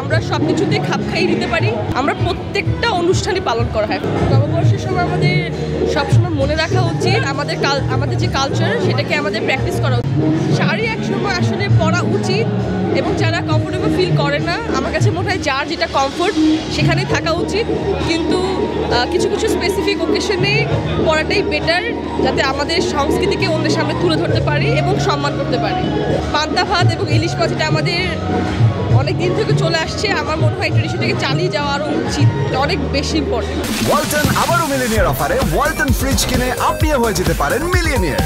আমরা সব কিছুতে খাপ খাইয়ে দিতে পারি। আমরা প্রত্যেকটা অনুষ্ঠানই পালন করা হয়। নববর্ষের সময় আমাদের সবসময় মনে রাখা উচিত আমাদের যে কালচার সেটাকে আমাদের প্র্যাকটিস করা উচিত। শাড়ি এক সময় আসলে পরা উচিত এবং যারা কমফোর্টেবল ফিল করে না, আমার কাছে মনে হয় যার যেটা কমফোর্ট সেখানেই থাকা উচিত, কিন্তু কিছু কিছু স্পেসিফিক ওকেশনে পরাটাই বেটার, যাতে আমাদের সংস্কৃতিকে অন্যের সামনে তুলে ধরতে পারি এবং সম্মান করতে পারি। পান্তা ভাত এবং ইলিশ মাছ এটা আমাদের অনেক দিন থেকে চলে আসছে। আমার মনে হয় ট্রেডিশনটাকে চালিয়ে যাওয়া আরও উচিত, অনেক বেশি ইম্পর্টেন্ট। ওয়ালটন আবারও মিলিয়নিয়ার অফারে ওয়ালটন ফ্রিজ কিনে আপনিও হয়ে যেতে পারেন মিলিয়নিয়ার।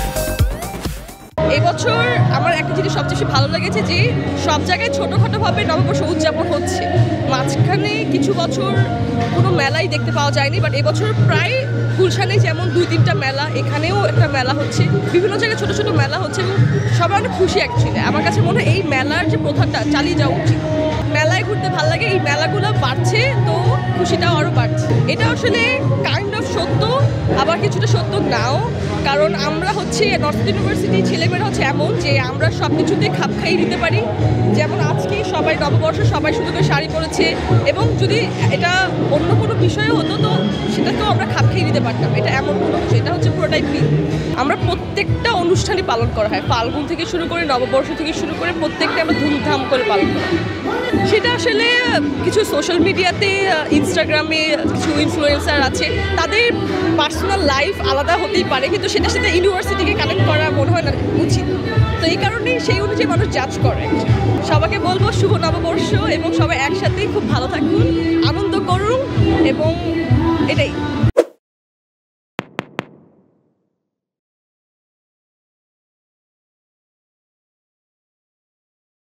এবছর আমার একটা জিনিস সবচেয়ে বেশি ভালো লেগেছে যে সব জায়গায় ছোটোখাটোভাবে নববর্ষ উদযাপন হচ্ছে। মাঝখানে কিছু বছর কোনো মেলাই দেখতে পাওয়া যায়নি, বাট এবছর প্রায় গুলশানে যেমন 2-3টা মেলা, এখানেও একটা মেলা হচ্ছে, বিভিন্ন জায়গায় ছোটো ছোটো মেলা হচ্ছে এবং সবাই অনেক খুশি অ্যাকচুয়ালি। আমার কাছে মনে হয় এই মেলার যে প্রথাটা চালিয়ে যাওয়া উচিত। মেলায় ঘুরতে ভালো লাগে, এই মেলাগুলো বাড়ছে তো খুশিটাও আরও বাড়ছে। এটা আসলে কাইন্ড অফ সত্য, আবার কিছুটা সত্য নাও, কারণ আমরা হচ্ছে নর্থ ইউনিভার্সিটি ছেলেমেয়েরা হচ্ছে এমন যে আমরা সব কিছুতে খাপ খাইয়ে দিতে পারি। যেমন আজকে সবাই নববর্ষ, সবাই শুধু করে শাড়ি পরেছে, এবং যদি এটা অন্য কোনো বিষয় হতো তো সেটাকেও আমরা খাপ খাইয়ে দিতে পারতাম। এটা এমন কোনো বিষয়, এটা হচ্ছে পুরোটাই ফিল। আমরা প্রত্যেকটা অনুষ্ঠানই পালন করা হয়, ফাল্গুন থেকে শুরু করে নববর্ষ থেকে শুরু করে প্রত্যেকটা আমরা ধুমধাম করে পালন করা হয়। সেটা আসলে কিছু সোশ্যাল মিডিয়াতে, ইনস্টাগ্রামে কিছু ইনফ্লুয়েন্সার আছে, তাদের পার্সোনাল লাইফ আলাদা হতেই পারে, কিন্তু সেটার সাথে ইউনিভার্সিটিকে কানেক্ট করা মনে হয় না উচিত। তো এই কারণেই সেই অনুযায়ী মানুষ জাজ করে। সবাইকে বলবো শুভ নববর্ষ, এবং সবাই একসাথেই খুব ভালো থাকুন, আনন্দ করুন, এবং এটাই।